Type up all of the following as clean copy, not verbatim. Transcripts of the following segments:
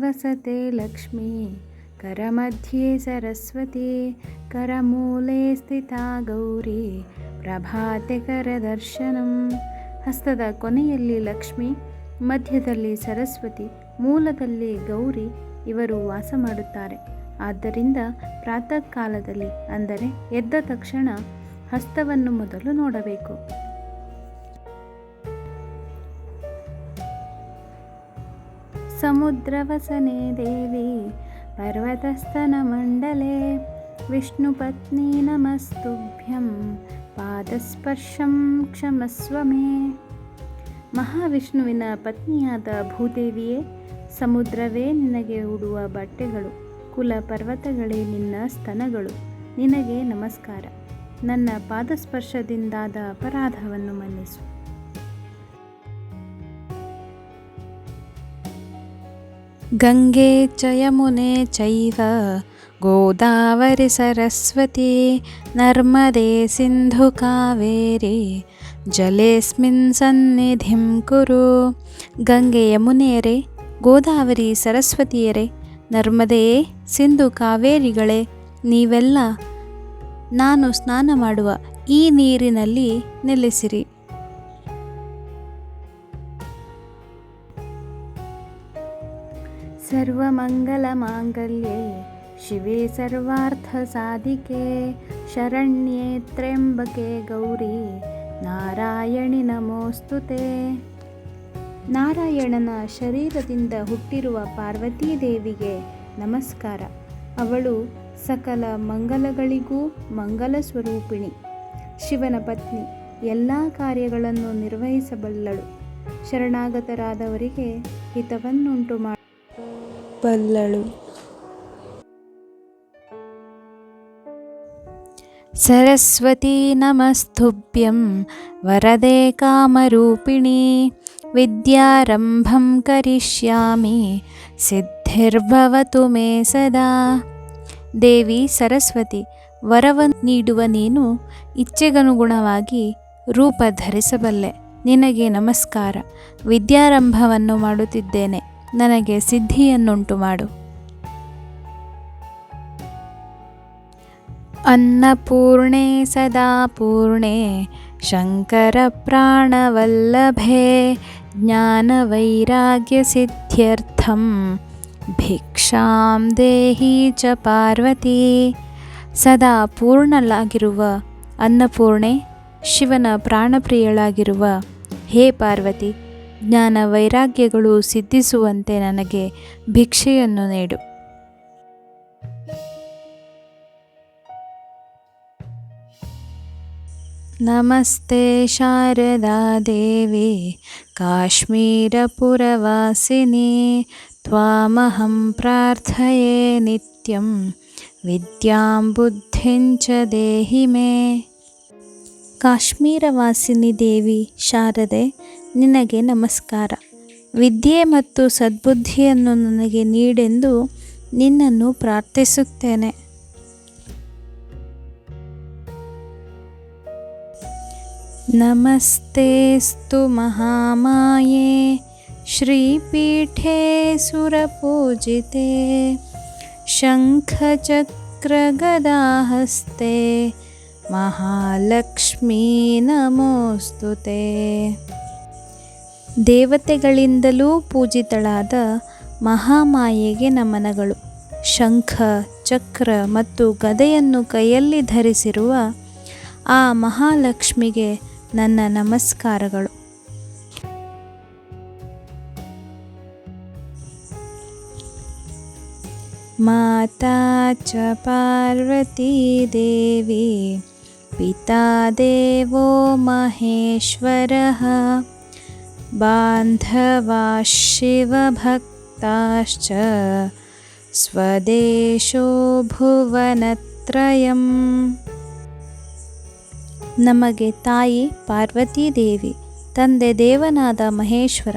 वसते लक्ष्मी करमध्ये सरस्वती करमूले स्थिता गೌರಿ ಪ್ರಭಾತೆ ಕರದರ್ಶನಂ. ಹಸ್ತದ ಕೊನೆಯಲ್ಲಿ ಲಕ್ಷ್ಮಿ, ಮಧ್ಯದಲ್ಲಿ ಸರಸ್ವತಿ, ಮೂಲದಲ್ಲಿ ಗೌರಿ ಇವರು ವಾಸ ಮಾಡುತ್ತಾರೆ. ಆದ್ದರಿಂದ ಪ್ರಾತಃ ಕಾಲದಲ್ಲಿ, ಅಂದರೆ ಎದ್ದ ತಕ್ಷಣ ಹಸ್ತವನ್ನು ಮೊದಲು ನೋಡಬೇಕು. ಸಮುದ್ರವಸನೆ ದೇವಿ ಪರ್ವತಸ್ತನಮಂಡಲೆ ವಿಷ್ಣುಪತ್ನಿ ನಮಸ್ತುಭ್ಯಂ ಪಾದಸ್ಪರ್ಶಂ ಕ್ಷಮಸ್ವ ಮೇ. ಮಹಾವಿಷ್ಣುವಿನ ಪತ್ನಿಯಾದ ಭೂದೇವಿಯೇ, ಸಮುದ್ರವೇ ನಿನಗೆ ಉಡುವ ಬಟ್ಟೆಗಳು, ಕುಲ ಪರ್ವತಗಳೇ ನಿನ್ನ ಸ್ತನಗಳು, ನಿನಗೆ ನಮಸ್ಕಾರ. ನನ್ನ ಪಾದಸ್ಪರ್ಶದಿಂದಾದ ಅಪರಾಧವನ್ನು ಮನ್ನಿಸು. ಗಂಗೆ ಚ ಯಮುನೆ ಚೈವ ಗೋದಾವರಿ ಸರಸ್ವತಿ ನರ್ಮದೆ ಸಿಂಧು ಕಾವೇರಿ ಜಲೇಸ್ಮಿನ್ ಸನ್ನಿಧಿಂ ಕುರು. ಗಂಗೆ ಯಮುನೆಯರೇ, ಗೋದಾವರಿ ಸರಸ್ವತಿಯರೇ, ನರ್ಮದೆಯೇ, ಸಿಂಧು ಕಾವೇರಿಗಳೇ, ನೀವೆಲ್ಲ ನಾನು ಸ್ನಾನ ಮಾಡುವ ಈ ನೀರಿನಲ್ಲಿ ನೆಲೆಸಿರಿ. ಸರ್ವಮಂಗಲ ಮಾಂಗಲ್ಯೆ ಶಿವೆ ಸರ್ವಾರ್ಥ ಸಾಧಿಕೆ ಶರಣ್ಯೆ ತ್ರ್ಯಂಬಕೆ ಗೌರಿ ನಾರಾಯಣಿ ನಮೋಸ್ತುತೆ. ನಾರಾಯಣನ ಶರೀರದಿಂದ ಹುಟ್ಟಿರುವ ಪಾರ್ವತೀ ದೇವಿಗೆ ನಮಸ್ಕಾರ. ಅವಳು ಸಕಲ ಮಂಗಲಗಳಿಗೂ ಮಂಗಲ ಸ್ವರೂಪಿಣಿ, ಶಿವನ ಪತ್ನಿ, ಎಲ್ಲ ಕಾರ್ಯಗಳನ್ನು ನಿರ್ವಹಿಸಬಲ್ಲಳು, ಶರಣಾಗತರಾದವರಿಗೆ ಹಿತವನ್ನುಂಟು ಮಾಡಬಲ್ಲಳು. ಸರಸ್ವತಿ ನಮಸ್ತುಭ್ಯಂ ವರದೆ ಕಾಮರೂಪಿಣಿ ವಿದ್ಯಾರಂಭಂ ಕರಿಷ್ಯಾಮಿ ಸಿದ್ಧಿರ್ಭವತು ಮೇ ಸದಾ. ದೇವಿ ಸರಸ್ವತಿ, ವರವನ್ನು ನೀಡುವ ನೀನು ಇಚ್ಛೆಗನುಗುಣವಾಗಿ ರೂಪ ಧರಿಸಬಲ್ಲೆ. ನಿನಗೆ ನಮಸ್ಕಾರ. ವಿದ್ಯಾರಂಭವನ್ನು ಮಾಡುತ್ತಿದ್ದೇನೆ, ನನಗೆ ಸಿದ್ಧಿಯನ್ನುಂಟು ಮಾಡು. ಅನ್ನಪೂರ್ಣೆ ಸದಾ ಪೂರ್ಣೆ ಶಂಕರ ಪ್ರಾಣವಲ್ಲಭೆ ಜ್ಞಾನವೈರಾಗ್ಯ ಸಿದ್ಧ್ಯರ್ಥಂ ಭಿಕ್ಷಾಂ ದೇಹಿ ಚ ಪಾರ್ವತಿ. ಸದಾ ಪೂರ್ಣಲಾಗಿರುವ ಅನ್ನಪೂರ್ಣೆ, ಶಿವನ ಪ್ರಾಣಪ್ರಿಯಳಾಗಿರುವ ಹೇ ಪಾರ್ವತಿ, ಜ್ಞಾನ ವೈರಾಗ್ಯಗಳು ಸಿದ್ಧಿಸುವಂತೆ ನನಗೆ ಭಿಕ್ಷೆಯನ್ನು ನೀಡು. ನಮಸ್ತೆ ಶಾರದಾ ದೇವಿ ಕಾಶ್ಮೀರಪುರವಾಸಿನಿ ತ್ವಾಮಹಂ ಪ್ರಾರ್ಥಯೇ ನಿತ್ಯಂ ವಿದ್ಯಾಂ ಬುದ್ಧಿಂ ಚ ದೇಹಿ ಮೇ. ಕಾಶ್ಮೀರವಾಸಿನಿ ದೇವಿ ಶಾರದೆ, ನಿನಗೆ ನಮಸ್ಕಾರ. ವಿದ್ಯೆ ಮತ್ತು ಸದ್ಬುದ್ಧಿಯನ್ನು ನನಗೆ ನೀಡೆಂದು ನಿನ್ನನ್ನು ಪ್ರಾರ್ಥಿಸುತ್ತೇನೆ. ನಮಸ್ತೆಸ್ತು ಮಹಾಮಾಯೆ ಶ್ರೀಪೀಠೆ ಸುರಪೂಜಿತೆ ಶಂಖಚಕ್ರಗದಾಹಸ್ತೆ ಮಹಾಲಕ್ಷ್ಮೀ ನಮೋಸ್ತುತೆ. ದೇವತೆಗಳಿಂದಲೂ ಪೂಜಿತಳಾದ ಮಹಾಮಾಯೆಗೆ ನಮನಗಳು. ಶಂಖ, ಚಕ್ರ ಮತ್ತು ಗದೆಯನ್ನು ಕೈಯಲ್ಲಿ ಧರಿಸಿರುವ ಆ ಮಹಾಲಕ್ಷ್ಮಿಗೆ ನನ್ನ ನಮಸ್ಕಾರಗಳು. ಮಾತಾ ಚ ಪಾರ್ವತೀ ದೇವಿ ಪಿತಾ ದೇವೋ ಮಹೇಶ್ವರಃ ಬಾಂಧವಾ ಶಿವಭಕ್ತಾಶ್ಚ ಸ್ವದೇಶೋ ಭುವನತ್ರಯಂ. ನಮಗೆ ತಾಯಿ ಪಾರ್ವತೀ ದೇವಿ, ತಂದೆ ದೇವನಾದ ಮಹೇಶ್ವರ,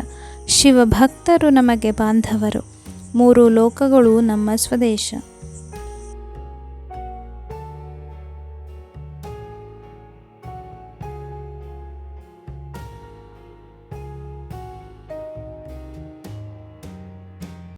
ಶಿವಭಕ್ತರು ನಮಗೆ ಬಾಂಧವರು. ಮೂರು ಲೋಕಗಳು ನಮ್ಮ ಸ್ವದೇಶ.